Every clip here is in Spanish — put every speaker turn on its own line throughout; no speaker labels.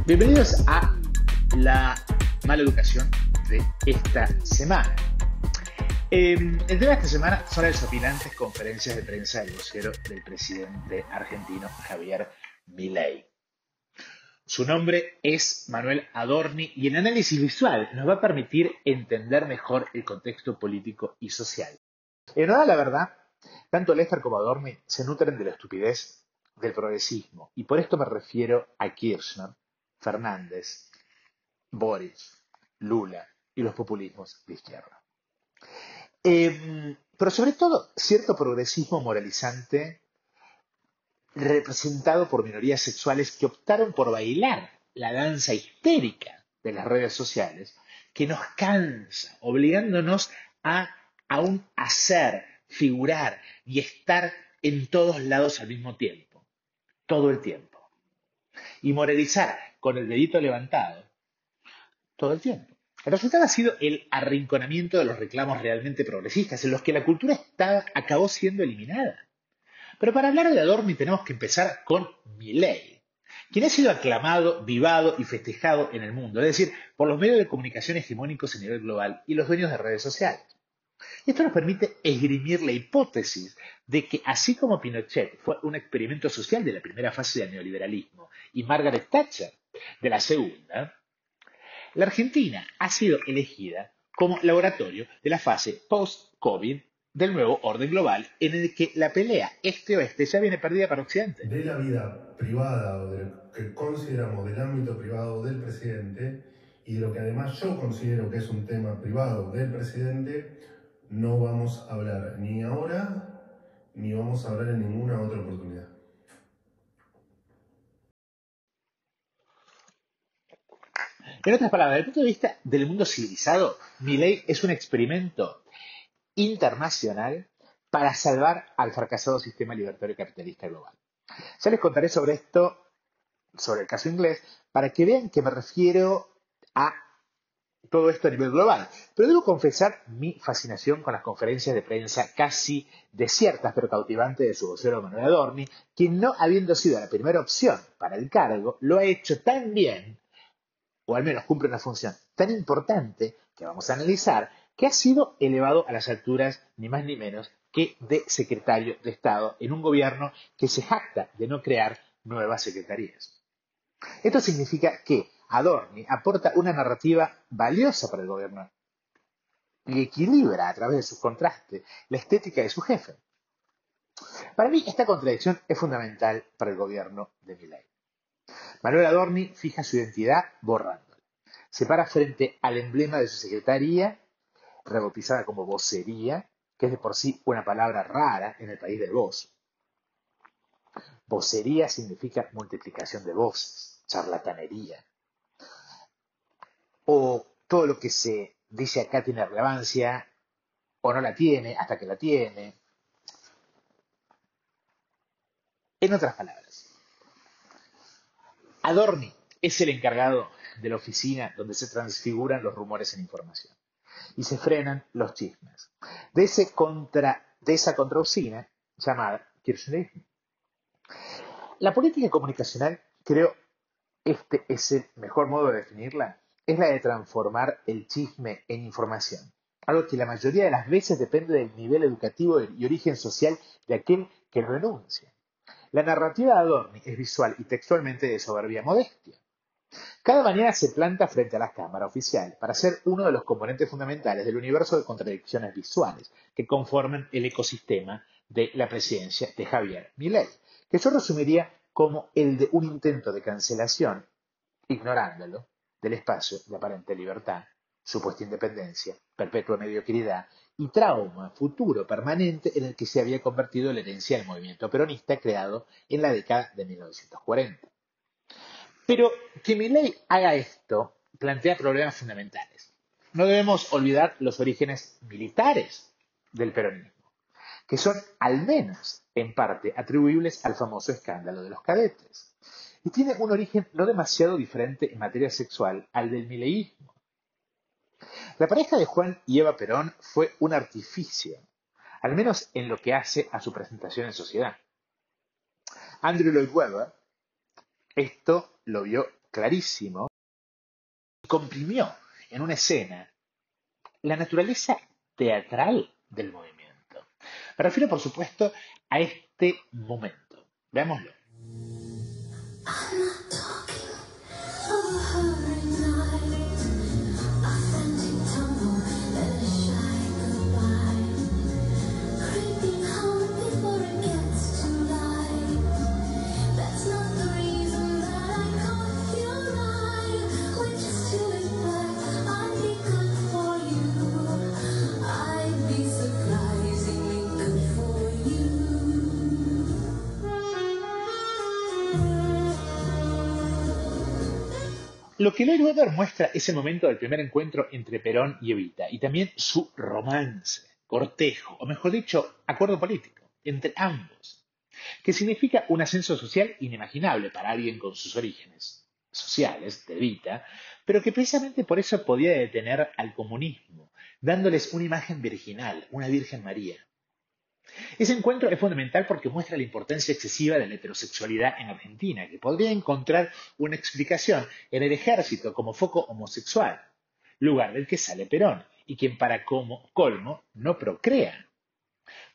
Bienvenidos a la mala educación de esta semana. El tema de esta semana son las desafiantes conferencias de prensa del vocero del presidente argentino Javier Milei. Su nombre es Manuel Adorni y el análisis visual nos va a permitir entender mejor el contexto político y social. En honor a la verdad, tanto Lester como Adorni se nutren de la estupidez del progresismo, y por esto me refiero a Kirchner, Fernández, Boris, Lula y los populismos de izquierda. Pero sobre todo cierto progresismo moralizante representado por minorías sexuales que optaron por bailar la danza histérica de las redes sociales, que nos cansa, obligándonos a aún hacer, figurar y estar en todos lados al mismo tiempo, todo el tiempo. Y moralizar con el dedito levantado todo el tiempo. El resultado ha sido el arrinconamiento de los reclamos realmente progresistas, en los que la cultura acabó siendo eliminada. Pero para hablar de Adorni tenemos que empezar con Milei, quien ha sido aclamado, vivado y festejado en el mundo, es decir, por los medios de comunicación hegemónicos a nivel global y los dueños de redes sociales. Y esto nos permite esgrimir la hipótesis de que, así como Pinochet fue un experimento social de la primera fase del neoliberalismo y Margaret Thatcher de la segunda, la Argentina ha sido elegida como laboratorio de la fase post-COVID del nuevo orden global, en el que la pelea este-oeste ya viene perdida para Occidente.
De la vida privada o de lo que consideramos del ámbito privado del presidente y de lo que además yo considero que es un tema privado del presidente, no vamos a hablar ni ahora ni vamos a hablar en ninguna otra oportunidad.
En otras palabras, desde el punto de vista del mundo civilizado, Milei es un experimento internacional para salvar al fracasado sistema libertario capitalista global. Ya les contaré sobre esto, sobre el caso inglés, para que vean que me refiero a todo esto a nivel global. Pero debo confesar mi fascinación con las conferencias de prensa casi desiertas pero cautivantes de su vocero Manuel Adorni, quien, no habiendo sido la primera opción para el cargo, lo ha hecho tan bien, o al menos cumple una función tan importante que vamos a analizar, que ha sido elevado a las alturas ni más ni menos que de secretario de Estado en un gobierno que se jacta de no crear nuevas secretarías. Esto significa que Adorni aporta una narrativa valiosa para el gobierno y equilibra a través de sus contrastes la estética de su jefe. Para mí, esta contradicción es fundamental para el gobierno de Milei. Manuel Adorni fija su identidad borrándola. Se para frente al emblema de su secretaría, rebautizada como vocería, que es de por sí una palabra rara en el país del voz. Vocería significa multiplicación de voces, charlatanería. O todo lo que se dice acá tiene relevancia, o no la tiene hasta que la tiene. En otras palabras, Adorni es el encargado de la oficina donde se transfiguran los rumores en información y se frenan los chismes de esa contrausina llamada kirchnerismo. La política comunicacional, creo, este es el mejor modo de definirla, es la de transformar el chisme en información, algo que la mayoría de las veces depende del nivel educativo y origen social de aquel que lo enuncia. La narrativa de Adorni es visual y textualmente de soberbia modestia. Cada mañana se planta frente a la cámara oficial para ser uno de los componentes fundamentales del universo de contradicciones visuales que conforman el ecosistema de la presidencia de Javier Milei, que yo resumiría como el de un intento de cancelación, ignorándolo, del espacio de aparente libertad, supuesta independencia, perpetua mediocridad y trauma futuro permanente en el que se había convertido la herencia del movimiento peronista creado en la década de 1940. Pero que Milei haga esto plantea problemas fundamentales. No debemos olvidar los orígenes militares del peronismo, que son al menos en parte atribuibles al famoso escándalo de los cadetes. Y tiene un origen no demasiado diferente en materia sexual al del mileísmo. La pareja de Juan y Eva Perón fue un artificio, al menos en lo que hace a su presentación en sociedad. Andrew Lloyd Webber esto lo vio clarísimo y comprimió en una escena la naturaleza teatral del movimiento. Me refiero, por supuesto, a este momento. Veámoslo.
I'm not talking of a hurry night, a frantic tumble and a shy goodbye, creeping home before it gets too light. That's not the reason that I caught your eye. We're just doing black. I'd be good for you. I'd be surprisingly good for you.
Lo que Lloyd Webber muestra es el momento del primer encuentro entre Perón y Evita, y también su romance, cortejo, o mejor dicho, acuerdo político, entre ambos, que significa un ascenso social inimaginable para alguien con sus orígenes sociales, de Evita, pero que precisamente por eso podía detener al comunismo, dándoles una imagen virginal, una Virgen María. Ese encuentro es fundamental porque muestra la importancia excesiva de la heterosexualidad en Argentina, que podría encontrar una explicación en el ejército como foco homosexual, lugar del que sale Perón, y quien para colmo no procrea.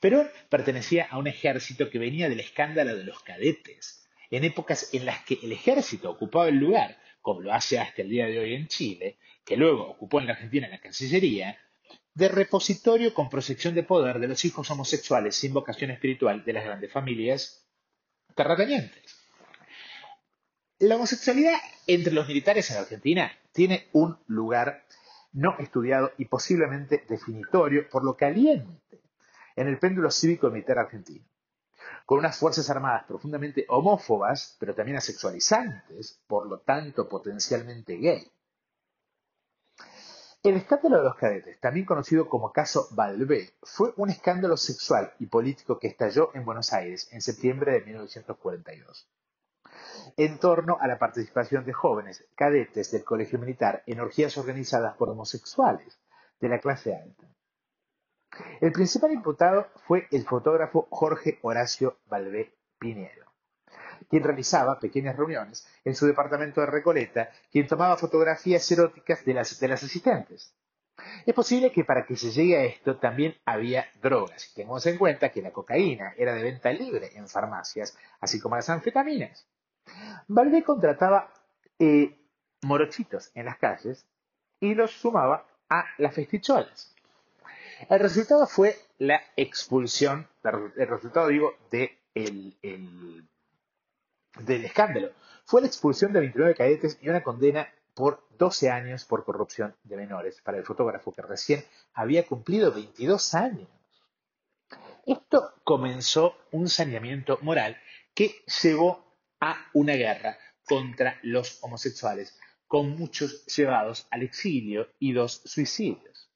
Perón pertenecía a un ejército que venía del escándalo de los cadetes, en épocas en las que el ejército ocupaba el lugar, como lo hace hasta el día de hoy en Chile, que luego ocupó en la Argentina la Cancillería, de repositorio con proyección de poder de los hijos homosexuales sin vocación espiritual de las grandes familias terratenientes. La homosexualidad entre los militares en Argentina tiene un lugar no estudiado y posiblemente definitorio por lo caliente en el péndulo cívico-militar argentino, con unas fuerzas armadas profundamente homófobas, pero también asexualizantes, por lo tanto potencialmente gay. El escándalo de los cadetes, también conocido como caso Balbé, fue un escándalo sexual y político que estalló en Buenos Aires en septiembre de 1942, en torno a la participación de jóvenes cadetes del colegio militar en orgías organizadas por homosexuales de la clase alta. El principal imputado fue el fotógrafo Jorge Horacio Balbé Piñero, quien realizaba pequeñas reuniones en su departamento de Recoleta, quien tomaba fotografías eróticas de las asistentes. Es posible que para que se llegue a esto también había drogas, y tengamos en cuenta que la cocaína era de venta libre en farmacias, así como las anfetaminas. Balbé contrataba morochitos en las calles y los sumaba a las festicholas. El resultado fue la expulsión, el resultado digo, del escándalo. Fue la expulsión de 29 cadetes y una condena por 12 años por corrupción de menores para el fotógrafo que recién había cumplido 22 años. Esto comenzó un saneamiento moral que llevó a una guerra contra los homosexuales, con muchos llevados al exilio y 2 suicidios.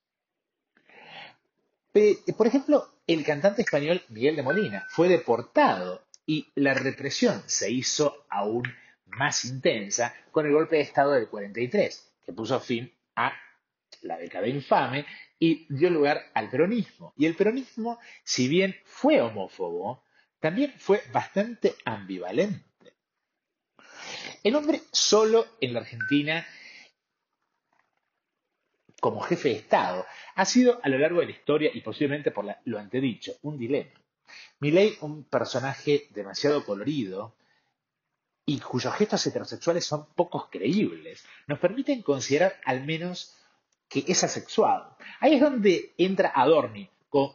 Por ejemplo, el cantante español Miguel de Molina fue deportado y la represión se hizo aún más intensa con el golpe de Estado del 43, que puso fin a la década infame y dio lugar al peronismo. Y el peronismo, si bien fue homófobo, también fue bastante ambivalente. El hombre solo en la Argentina como jefe de Estado ha sido a lo largo de la historia y posiblemente por lo antedicho, un dilema. Milei, un personaje demasiado colorido y cuyos gestos heterosexuales son pocos creíbles, nos permiten considerar al menos que es asexuado. Ahí es donde entra Adorni con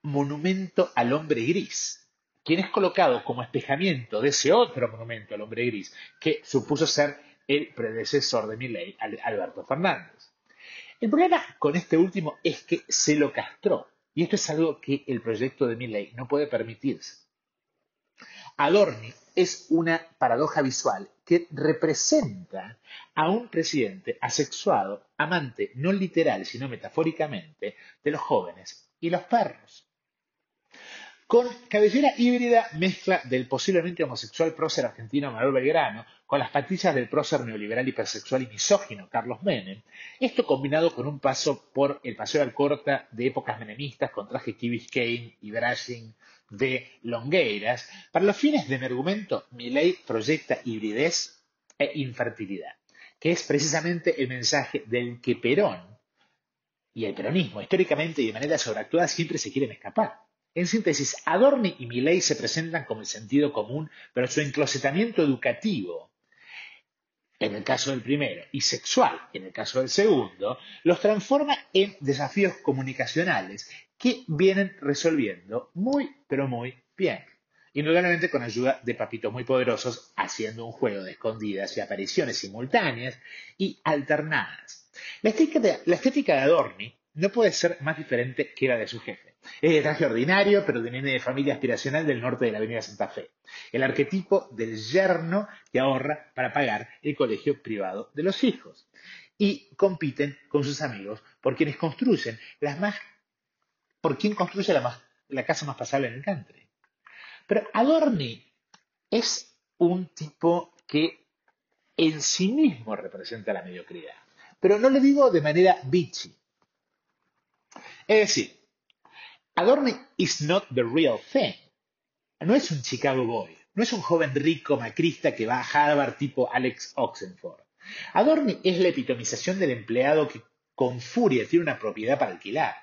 Monumento al Hombre Gris, quien es colocado como espejamiento de ese otro monumento al hombre gris, que supuso ser el predecesor de Milei, Alberto Fernández. El problema con este último es que se lo castró, y esto es algo que el proyecto de Milei no puede permitirse. Adorni es una paradoja visual que representa a un presidente asexuado, amante no literal sino metafóricamente de los jóvenes y los perros. Con cabellera híbrida, mezcla del posiblemente homosexual prócer argentino Manuel Belgrano con las patillas del prócer neoliberal hipersexual y misógino Carlos Menem, esto combinado con un paso por el paseo de Alcorta de épocas menemistas con traje Key Biscayne y brushing de Longueiras, para los fines de mi argumento, Milei proyecta hibridez e infertilidad, que es precisamente el mensaje del que Perón y el peronismo, históricamente y de manera sobreactuada, siempre se quieren escapar. En síntesis, Adorni y Milei se presentan como el sentido común, pero su enclosetamiento educativo, en el caso del primero, y sexual, en el caso del segundo, los transforma en desafíos comunicacionales que vienen resolviendo muy, pero muy bien. Indudablemente con ayuda de papitos muy poderosos, haciendo un juego de escondidas y apariciones simultáneas y alternadas. La estética de Adorni no puede ser más diferente que la de su jefe. Es de traje ordinario, pero viene de familia aspiracional del norte de la avenida Santa Fe. El arquetipo del yerno que ahorra para pagar el colegio privado de los hijos. Y compiten con sus amigos por quien construye la casa más pasable en el country. Pero Adorni es un tipo que en sí mismo representa la mediocridad. Pero no lo digo de manera bitchy. Es decir, Adorni is not the real thing. No es un Chicago Boy. No es un joven rico macrista que va a Harvard tipo Alex Oxenford. Adorni es la epitomización del empleado que con furia tiene una propiedad para alquilar.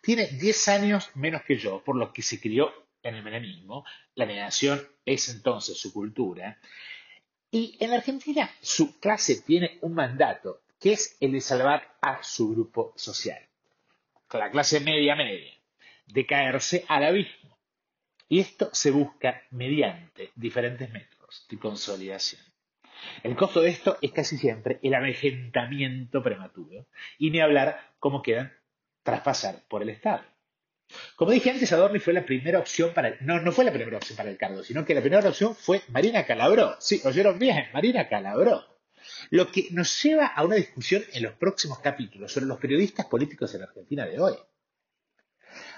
Tiene 10 años menos que yo, por lo que se crió en el menemismo. La negación es entonces su cultura. Y en Argentina su clase tiene un mandato, que es el de salvar a su grupo social. La clase media, de caerse al abismo. Y esto se busca mediante diferentes métodos de consolidación. El costo de esto es casi siempre el avejentamiento prematuro, y ni hablar cómo quedan tras pasar por el Estado. Como dije antes, Adorni fue la primera opción no fue la primera opción para el cargo, sino que la primera opción fue Marina Calabró. Sí, oyeron bien, Marina Calabró. Lo que nos lleva a una discusión en los próximos capítulos sobre los periodistas políticos en la Argentina de hoy.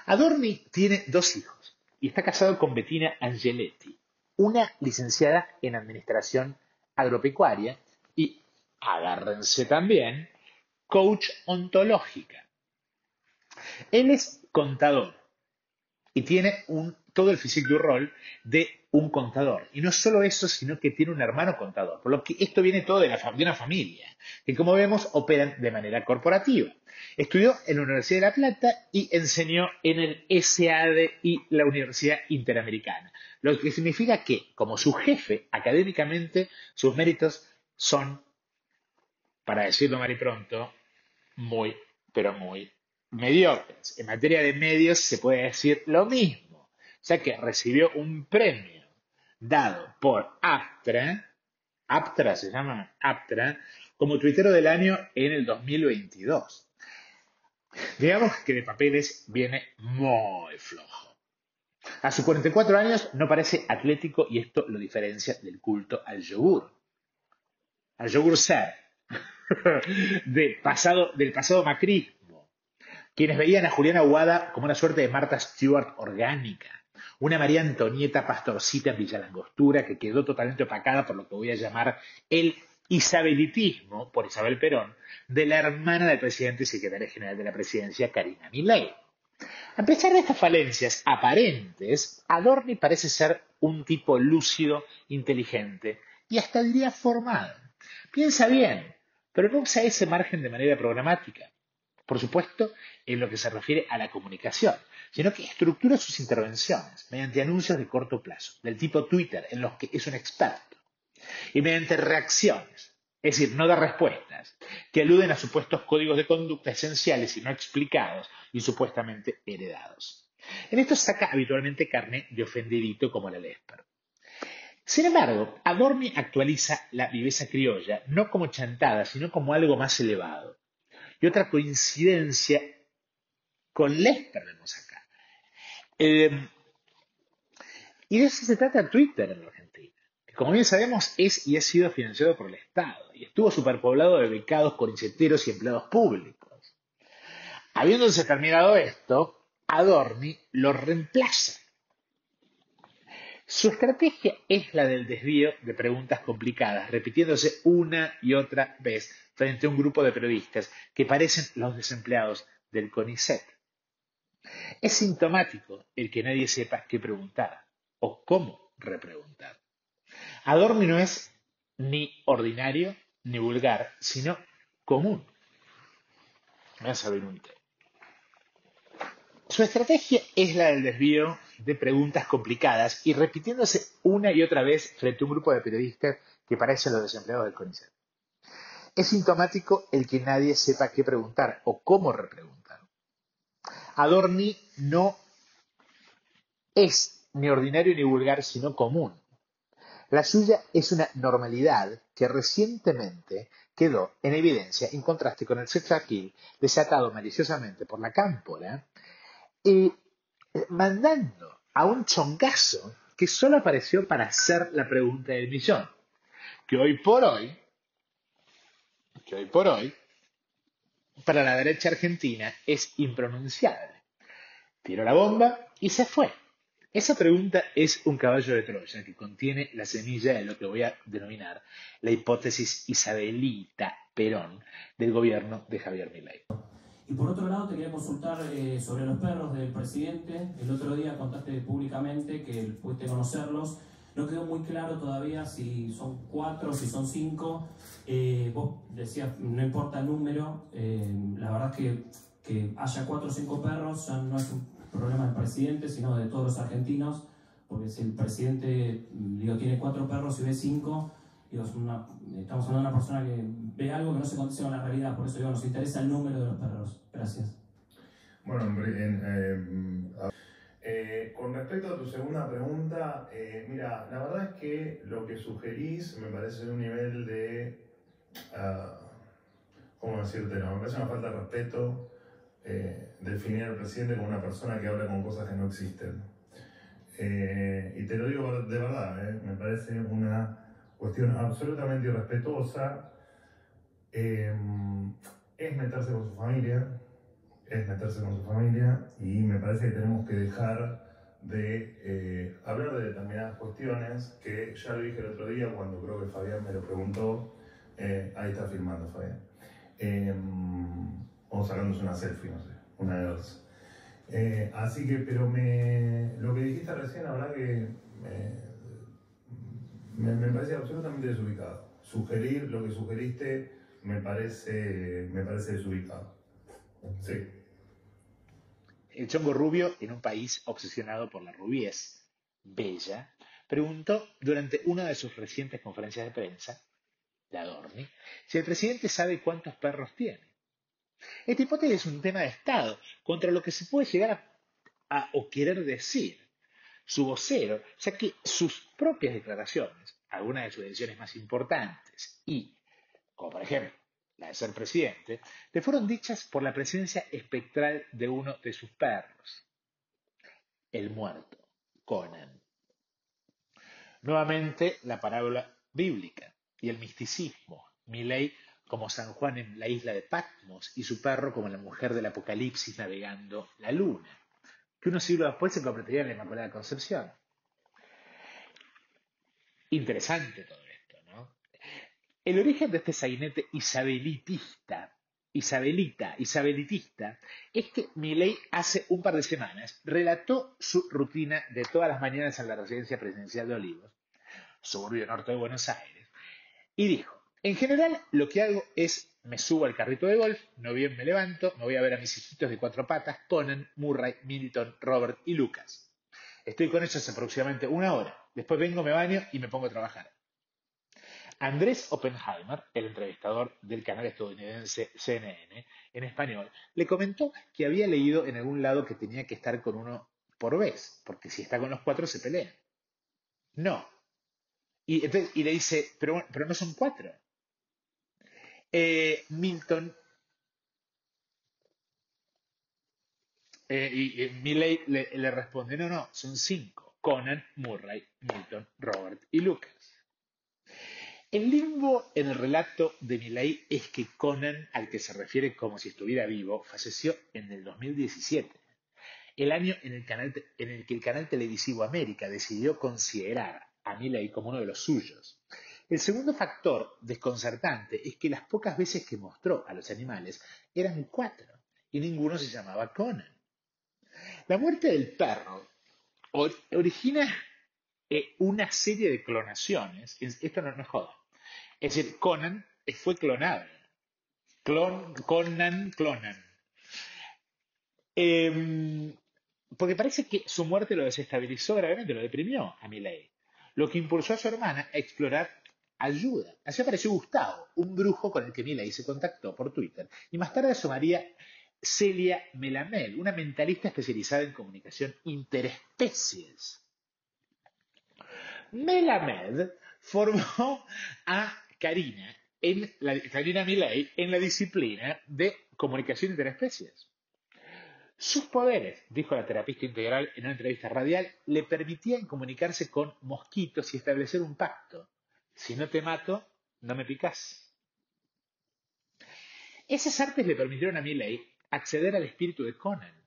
Adorni tiene 2 hijos y está casado con Bettina Angeletti, una licenciada en Administración Agropecuaria y, agárrense también, coach ontológica. Él es contador y tiene todo el physique du rôle de un contador. Y no solo eso, sino que tiene un hermano contador. Por lo que esto viene todo de una familia, que como vemos operan de manera corporativa. Estudió en la Universidad de La Plata y enseñó en el SAD y la Universidad Interamericana. Lo que significa que, como su jefe, académicamente, sus méritos son, para decirlo mal y pronto, muy, pero muy mediocres. En materia de medios se puede decir lo mismo, ya que recibió un premio dado por Aptra se llama Aptra, como tuitero del año en el 2022. Digamos que de papeles viene muy flojo. A sus 44 años no parece atlético y esto lo diferencia del culto al yogur ser, del pasado macrismo, quienes veían a Juliana Aguada como una suerte de Martha Stewart orgánica, una María Antonieta Pastorcita en Villa Langostura que quedó totalmente opacada por lo que voy a llamar el isabelitismo, por Isabel Perón, de la hermana del presidente y secretaria general de la presidencia, Karina Milei. A pesar de estas falencias aparentes, Adorni parece ser un tipo lúcido, inteligente y hasta diría formado. Piensa bien, pero no usa ese margen de manera programática. Por supuesto, en lo que se refiere a la comunicación, sino que estructura sus intervenciones mediante anuncios de corto plazo, del tipo Twitter, en los que es un experto, y mediante reacciones, es decir, no da respuestas, que aluden a supuestos códigos de conducta esenciales y no explicados y supuestamente heredados. En esto saca habitualmente carne de ofendidito como la Lesper. Sin embargo, Adorni actualiza la viveza criolla no como chantada, sino como algo más elevado. Y otra coincidencia con Lesper vemos acá. Y de eso se trata Twitter en la Argentina, que como bien sabemos es y ha sido financiado por el Estado y estuvo superpoblado de becados, corincheteros y empleados públicos. Habiéndose terminado esto, Adorni lo reemplaza. Su estrategia es la del desvío de preguntas complicadas, repitiéndose una y otra vez frente a un grupo de periodistas que parecen los desempleados del CONICET. Es sintomático el que nadie sepa qué preguntar o cómo repreguntar. Adorni no es ni ordinario ni vulgar, sino común. Me vas a abrir un té. Su estrategia es la del desvío de preguntas complicadas y repitiéndose una y otra vez frente a un grupo de periodistas que parecen los desempleados del CONICET. Es sintomático el que nadie sepa qué preguntar o cómo repreguntar. Adorni no es ni ordinario ni vulgar, sino común. La suya es una normalidad que recientemente quedó en evidencia en contraste con el sex appeal desatado maliciosamente por la cámpora y mandando a un chongazo que solo apareció para hacer la pregunta del millón, que hoy por hoy, para la derecha argentina es impronunciable. Tiró la bomba y se fue. Esa pregunta es un caballo de Troya que contiene la semilla de lo que voy a denominar la hipótesis isabelita Perón del gobierno de Javier Milei.
Y por otro lado, te quería consultar sobre los perros del presidente. El otro día contaste públicamente que pudiste conocerlos. No quedó muy claro todavía si son 4 o si son 5. Vos decías, no importa el número. La verdad es que haya 4 o 5 perros ya no es un problema del presidente, sino de todos los argentinos. Porque si el presidente tiene 4 perros y ve 5, estamos hablando de una persona que ve algo que no se condice con la realidad. Por eso nos interesa el número de los perros. Gracias.
Bueno, con respecto a tu segunda pregunta, mira, la verdad es que lo que sugerís me parece de un nivel de, ¿cómo decírtelo? Me parece una falta de respeto definir al presidente como una persona que habla con cosas que no existen. Y te lo digo de verdad, me parece una cuestión absolutamente irrespetuosa. Es meterse con su familia. Y me parece que tenemos que dejar de hablar de determinadas cuestiones que ya lo dije el otro día cuando creo que Fabián me lo preguntó. Ahí está filmando Fabián. O sacándose una selfie, no sé, una de dos. Así que, pero lo que dijiste recién, la verdad que me parece absolutamente desubicado. Sugerir lo que sugeriste me parece desubicado. Sí.
El chongo rubio, en un país obsesionado por la rubiez bella, preguntó durante una de sus recientes conferencias de prensa, de Adorni, si el presidente sabe cuántos perros tiene. Esta hipótesis es un tema de Estado, contra lo que se puede llegar o querer decir su vocero, ya que sus propias declaraciones, algunas de sus decisiones más importantes y, como por ejemplo, la de ser presidente, le fueron dichas por la presencia espectral de uno de sus perros, el muerto, Conan. Nuevamente, la parábola bíblica y el misticismo, Milei como San Juan en la isla de Patmos y su perro como la mujer del Apocalipsis navegando la luna, que unos siglos después se convertiría en la Inmaculada Concepción. Interesante todo esto, ¿no? El origen de este sainete isabelitista es que Milei hace un par de semanas relató su rutina de todas las mañanas en la residencia presidencial de Olivos, suburbio norte de Buenos Aires, y dijo, en general lo que hago es me subo al carrito de golf, no bien me levanto, me voy a ver a mis hijitos de 4 patas, Conan, Murray, Milton, Robert y Lucas. Estoy con ellos aproximadamente 1 hora, después vengo, me baño y me pongo a trabajar. Andrés Oppenheimer, el entrevistador del canal estadounidense CNN en español, le comentó que había leído en algún lado que tenía que estar con uno por vez, porque si está con los 4 se pelean. No. Y le dice, pero no son 4. Milton y Milei le responde, no, son 5. Conan, Murray, Milton, Robert y Lucas. El limbo en el relato de Milei es que Conan, al que se refiere como si estuviera vivo, falleció en el 2017, el año en el que el canal televisivo América decidió considerar a Milei como uno de los suyos. El segundo factor desconcertante es que las pocas veces que mostró a los animales eran 4 y ninguno se llamaba Conan. La muerte del perro origina una serie de clonaciones, esto no es joda, Es decir, Conan fue clonado. Conan. Eh, Porque parece que su muerte lo desestabilizó gravemente, lo deprimió a Milei, lo que impulsó a su hermana a explorar ayuda. Así apareció Gustavo, un brujo con el que Milei se contactó por Twitter, y más tarde sumaría Celia Melamel, una mentalista especializada en comunicación interespecies. Melamed formó a Karina Milei en la disciplina de comunicación interespecies. Sus poderes, dijo la terapista integral en una entrevista radial, le permitían comunicarse con mosquitos y establecer un pacto. Si no te mato, no me picás. Esas artes le permitieron a Milei acceder al espíritu de Conan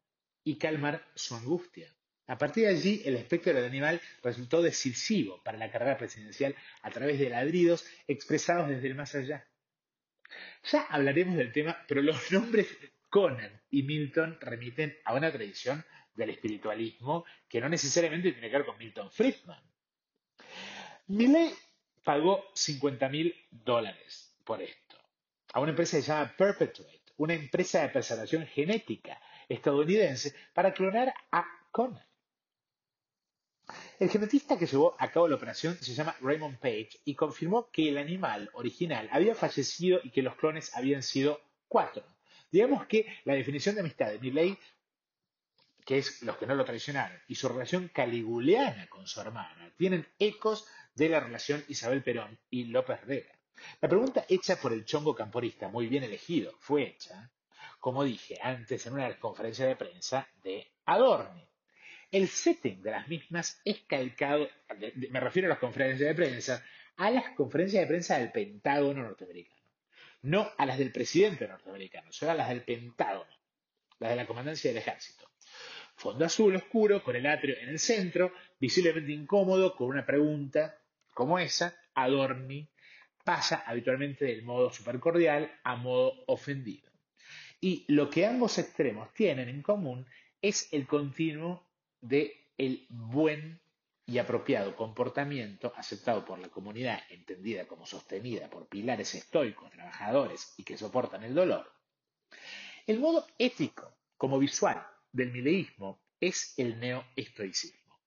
y calmar su angustia. A partir de allí, el espectro del animal resultó decisivo para la carrera presidencial a través de ladridos expresados desde el más allá. Ya hablaremos del tema, pero los nombres Conan y Milton remiten a una tradición del espiritualismo que no necesariamente tiene que ver con Milton Friedman. Milei pagó $50.000 por esto a una empresa que se llama Perpetuate, una empresa de preservación genética estadounidense, para clonar a Conan. El genetista que llevó a cabo la operación se llama Raymond Page y confirmó que el animal original había fallecido y que los clones habían sido 4. Digamos que la definición de amistad de Milei, que es los que no lo traicionaron, y su relación caliguleana con su hermana, tienen ecos de la relación Isabel Perón y López Rega. La pregunta hecha por el chongo camporista, muy bien elegido, fue hecha, como dije antes, en una conferencia de prensa de Adorni. El setting de las mismas es calcado, me refiero a las conferencias de prensa, a las conferencias de prensa del Pentágono norteamericano, no a las del presidente norteamericano, solo a las del Pentágono, las de la comandancia del ejército. Fondo azul oscuro, con el atrio en el centro, visiblemente incómodo, con una pregunta como esa, Adorni pasa habitualmente del modo supercordial a modo ofendido. Y lo que ambos extremos tienen en común es el continuo de el buen y apropiado comportamiento aceptado por la comunidad, entendida como sostenida por pilares estoicos, trabajadores y que soportan el dolor. El modo ético, como visual, del mileísmo es el neoestoicismo,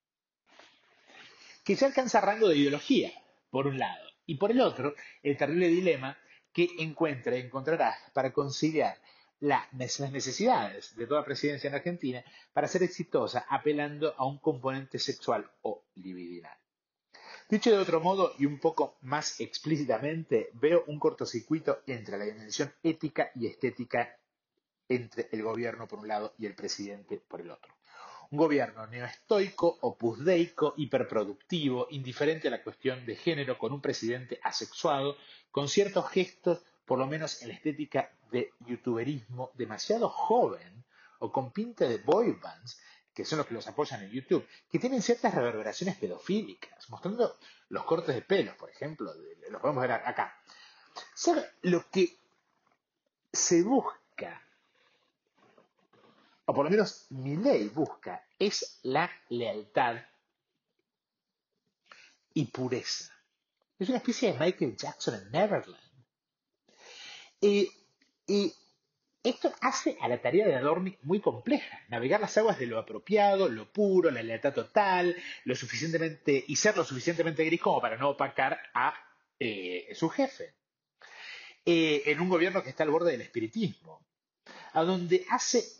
que ya alcanza rango de ideología, por un lado, y por el otro, el terrible dilema que encontrará para conciliar las necesidades de toda presidencia en Argentina para ser exitosa apelando a un componente sexual o libidinal. Dicho de otro modo y un poco más explícitamente, veo un cortocircuito entre la dimensión ética y estética entre el gobierno por un lado y el presidente por el otro. Un gobierno neoestoico, opusdeico, hiperproductivo, indiferente a la cuestión de género, con un presidente asexuado, con ciertos gestos, por lo menos en la estética de youtuberismo, demasiado joven, o con pinta de boy bands, que son los que los apoyan en YouTube, que tienen ciertas reverberaciones pedofílicas, mostrando los cortes de pelos, por ejemplo, los podemos ver acá. ¿Sabe lo que se busca? O por lo menos Milei busca, es la lealtad y pureza. Es una especie de Michael Jackson en Neverland. Y esto hace a la tarea de Adorni muy compleja. Navegar las aguas de lo apropiado, lo puro, la lealtad total, y ser lo suficientemente gris como para no opacar a su jefe. En un gobierno que está al borde del espiritismo, a donde hace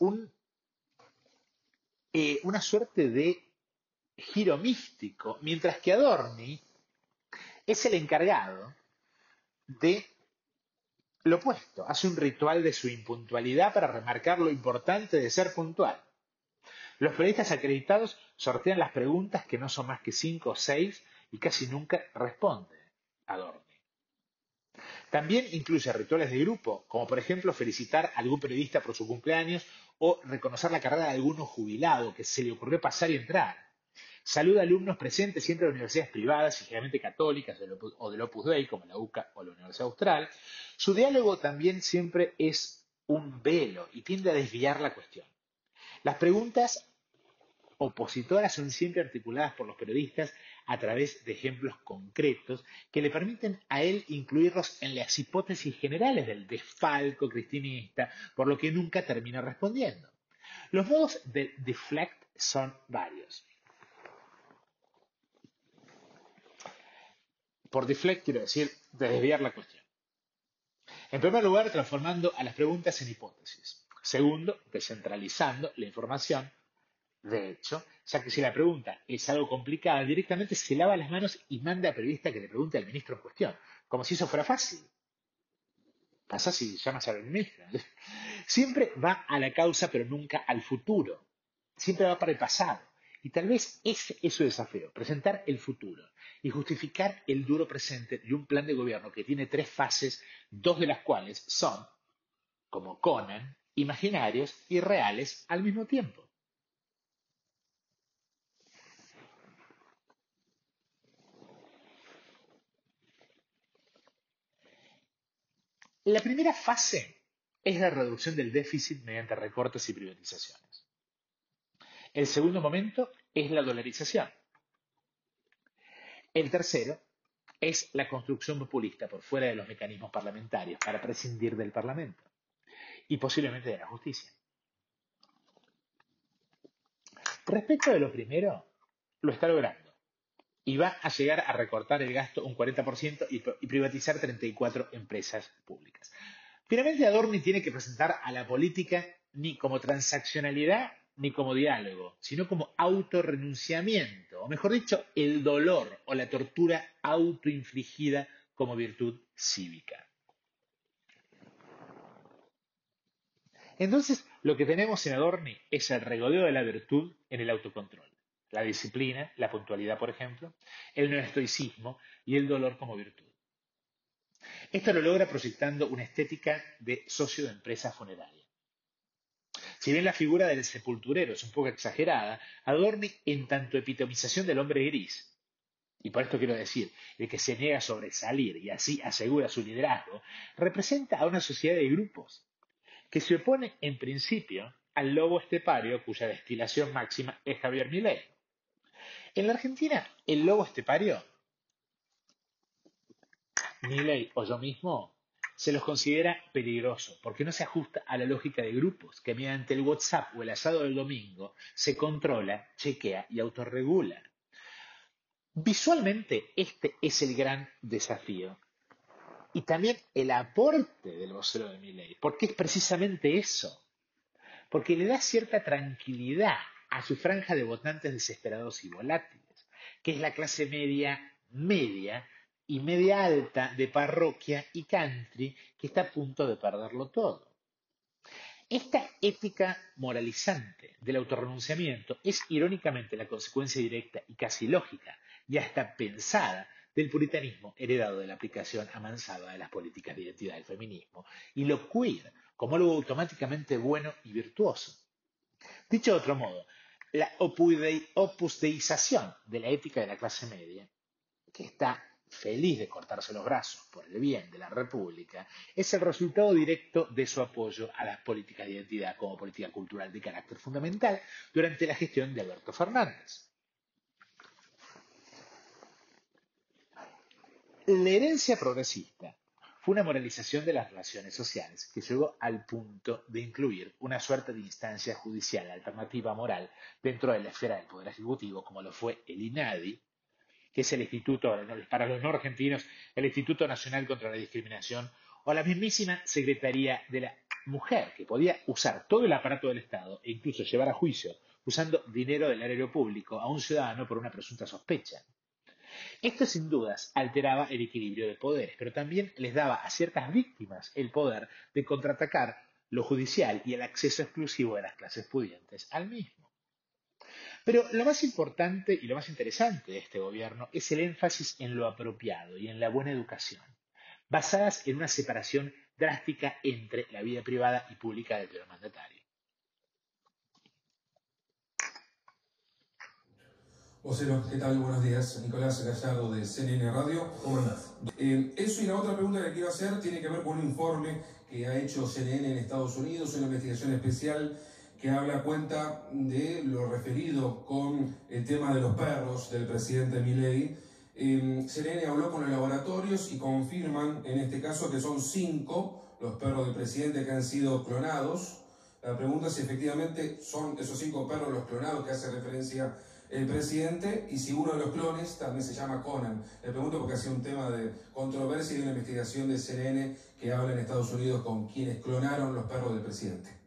una suerte de giro místico, mientras que Adorni es el encargado de lo opuesto, hace un ritual de su impuntualidad para remarcar lo importante de ser puntual. Los periodistas acreditados sortean las preguntas que no son más que 5 o 6 y casi nunca responde Adorni. También incluye rituales de grupo, como por ejemplo felicitar a algún periodista por su cumpleaños o reconocer la carrera de alguno jubilado que se le ocurrió pasar y entrar. Saluda a alumnos presentes siempre de universidades privadas y generalmente católicas o del Opus Dei, como la UCA o la Universidad Austral. Su diálogo también siempre es un velo y tiende a desviar la cuestión. Las preguntas opositoras son siempre articuladas por los periodistas a través de ejemplos concretos que le permiten a él incluirlos en las hipótesis generales del desfalco cristinista, por lo que nunca termina respondiendo. Los modos de deflect son varios. Por deflect quiero decir de desviar la cuestión. En primer lugar, transformando a las preguntas en hipótesis. Segundo, descentralizando la información. De hecho, ya que si la pregunta es algo complicada, directamente se lava las manos y manda al periodista que le pregunte al ministro en cuestión, como si eso fuera fácil. Pasa si llamas al ministro. Siempre va a la causa, pero nunca al futuro. Siempre va para el pasado. Y tal vez ese es su desafío, presentar el futuro y justificar el duro presente de un plan de gobierno que tiene 3 fases, 2 de las cuales son, como Conan, imaginarios y reales al mismo tiempo. La primera fase es la reducción del déficit mediante recortes y privatizaciones. El segundo momento es la dolarización. El tercero es la construcción populista por fuera de los mecanismos parlamentarios para prescindir del Parlamento y posiblemente de la justicia. Respecto de lo primero, lo está logrando y va a llegar a recortar el gasto un 40% y privatizar 34 empresas públicas. Finalmente, Adorni tiene que presentar a la política ni como transaccionalidad ni como diálogo, sino como autorrenunciamiento, o mejor dicho, el dolor o la tortura autoinfligida como virtud cívica. Entonces, lo que tenemos en Adorni es el regodeo de la virtud en el autocontrol, la disciplina, la puntualidad, por ejemplo, el neoestoicismo y el dolor como virtud. Esto lo logra proyectando una estética de socio de empresa funeraria. Si bien la figura del sepulturero es un poco exagerada, Adorni, en tanto epitomización del hombre gris, y por esto quiero decir, el que se niega a sobresalir y así asegura su liderazgo, representa a una sociedad de grupos que se opone en principio al lobo estepario cuya destilación máxima es Javier Milei. En la Argentina, el lobo estepario, Milei o yo mismo, se los considera peligrosos porque no se ajusta a la lógica de grupos que mediante el WhatsApp o el asado del domingo se controla, chequea y autorregula. Visualmente este es el gran desafío y también el aporte del vocero de Milei, porque es precisamente eso, porque le da cierta tranquilidad a su franja de votantes desesperados y volátiles, que es la clase media y media alta de parroquia y country que está a punto de perderlo todo. Esta ética moralizante del autorrenunciamiento es irónicamente la consecuencia directa y casi lógica, y hasta pensada, del puritanismo heredado de la aplicación amansada de las políticas de identidad del feminismo y lo queer como algo automáticamente bueno y virtuoso. Dicho de otro modo, la opusdeización de la ética de la clase media, que está feliz de cortarse los brazos por el bien de la República, es el resultado directo de su apoyo a las políticas de identidad como política cultural de carácter fundamental durante la gestión de Alberto Fernández. La herencia progresista fue una moralización de las relaciones sociales que llegó al punto de incluir una suerte de instancia judicial alternativa moral dentro de la esfera del Poder Ejecutivo, como lo fue el INADI, que es el Instituto, para los no argentinos, el Instituto Nacional contra la Discriminación, o la mismísima Secretaría de la Mujer, que podía usar todo el aparato del Estado e incluso llevar a juicio, usando dinero del erario público, a un ciudadano por una presunta sospecha. Esto sin dudas alteraba el equilibrio de poderes, pero también les daba a ciertas víctimas el poder de contraatacar lo judicial y el acceso exclusivo de las clases pudientes al mismo. Pero lo más importante y lo más interesante de este gobierno es el énfasis en lo apropiado y en la buena educación, basadas en una separación drástica entre la vida privada y pública del primer mandatario.
Vocero, ¿qué tal? Buenos días. Nicolás Gallardo de CNN Radio.
¿Cómo andás?
Eso y la otra pregunta que quiero hacer tiene que ver con un informe que ha hecho CNN en Estados Unidos, una investigación especial que habla cuenta de lo referido con el tema de los perros del presidente Milei. CNN habló con los laboratorios y confirman en este caso que son 5 los perros del presidente que han sido clonados. La pregunta es si efectivamente son esos 5 perros los clonados que hace referencia el presidente y si uno de los clones también se llama Conan. Le pregunto porque ha sido un tema de controversia y de una investigación de CNN que habla en Estados Unidos con quienes clonaron los perros del presidente.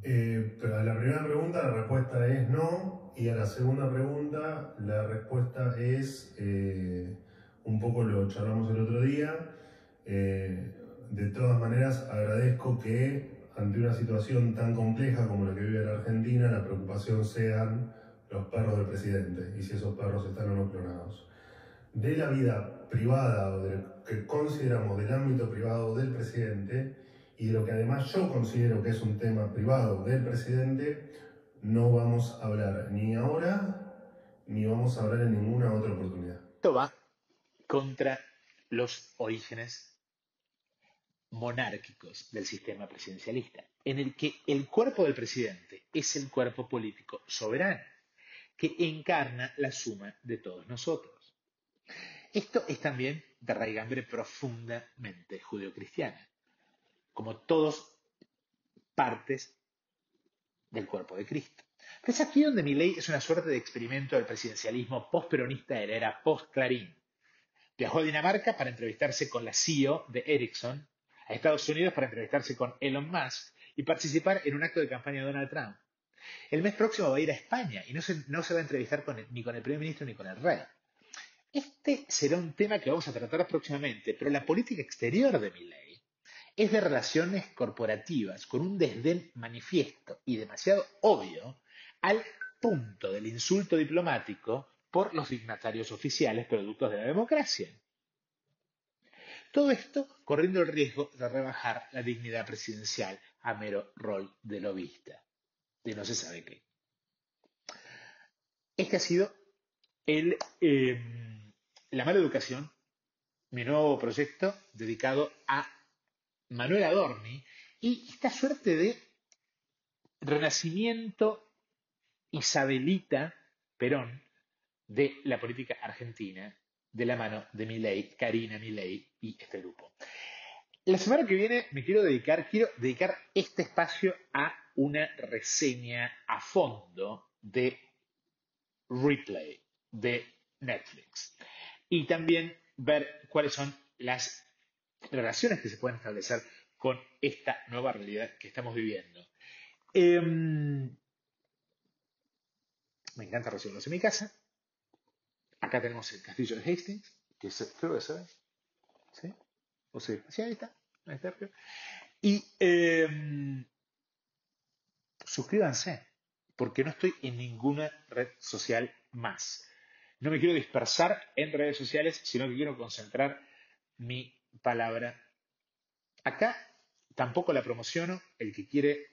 Pero a la primera pregunta la respuesta es no, y a la segunda pregunta la respuesta es, un poco lo charlamos el otro día, de todas maneras agradezco que ante una situación tan compleja como la que vive la Argentina, la preocupación sean los perros del presidente y si esos perros están o no clonados. De la vida privada o de lo que consideramos del ámbito privado del presidente y de lo que además yo considero que es un tema privado del presidente, no vamos a hablar ni ahora ni vamos a hablar en ninguna otra oportunidad.
Esto va contra los orígenes monárquicos del sistema presidencialista, en el que el cuerpo del presidente es el cuerpo político soberano, que encarna la suma de todos nosotros. Esto es también de raigambre profundamente judeocristiana, como todos partes del cuerpo de Cristo. Pero es aquí donde Milei es una suerte de experimento del presidencialismo post-peronista de la era post-Clarín. Viajó a Dinamarca para entrevistarse con la CEO de Ericsson, a Estados Unidos para entrevistarse con Elon Musk y participar en un acto de campaña de Donald Trump. El mes próximo va a ir a España y no se va a entrevistar ni con el primer ministro ni con el rey. Este será un tema que vamos a tratar próximamente, pero la política exterior de Milei es de relaciones corporativas con un desdén manifiesto y demasiado obvio al punto del insulto diplomático por los dignatarios oficiales productos de la democracia. Todo esto corriendo el riesgo de rebajar la dignidad presidencial a mero rol de lobista, de no se sabe qué. Este ha sido La Mala Educación, mi nuevo proyecto dedicado a Manuel Adorni y esta suerte de renacimiento isabelita Perón de la política argentina de la mano de Milei, Karina Milei y este grupo. La semana que viene quiero dedicar este espacio a una reseña a fondo de Replay de Netflix y también ver cuáles son las relaciones que se pueden establecer con esta nueva realidad que estamos viviendo. Me encanta recibirlos en mi casa. Acá tenemos el castillo de Hastings, que creo que se ve. ¿Sí? ¿O sí? Sí, ahí está. Ahí está. Y suscríbanse, porque no estoy en ninguna red social más. No me quiero dispersar en redes sociales, sino que quiero concentrar mi palabra. Acá tampoco la promociono, el que quiere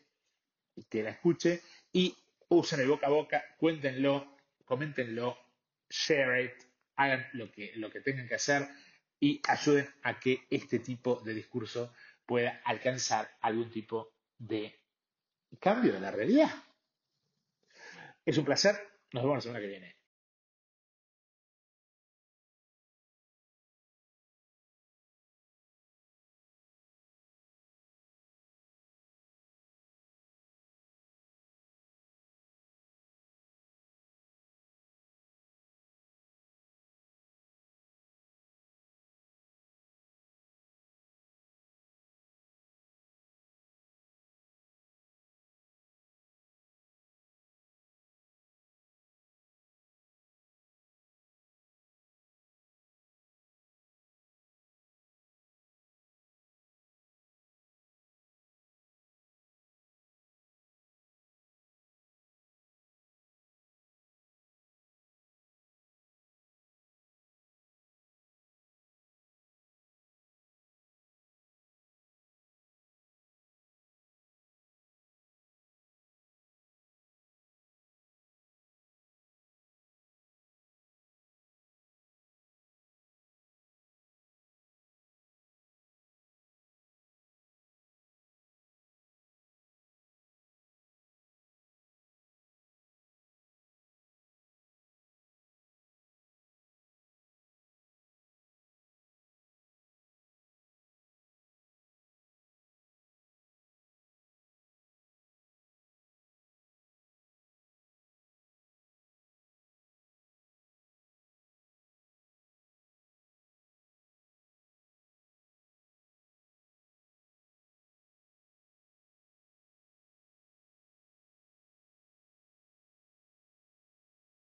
que la escuche y usen el boca a boca, cuéntenlo, coméntenlo, share it, hagan lo que tengan que hacer y ayuden a que este tipo de discurso pueda alcanzar algún tipo de cambio de la realidad. Es un placer, nos vemos la semana que viene.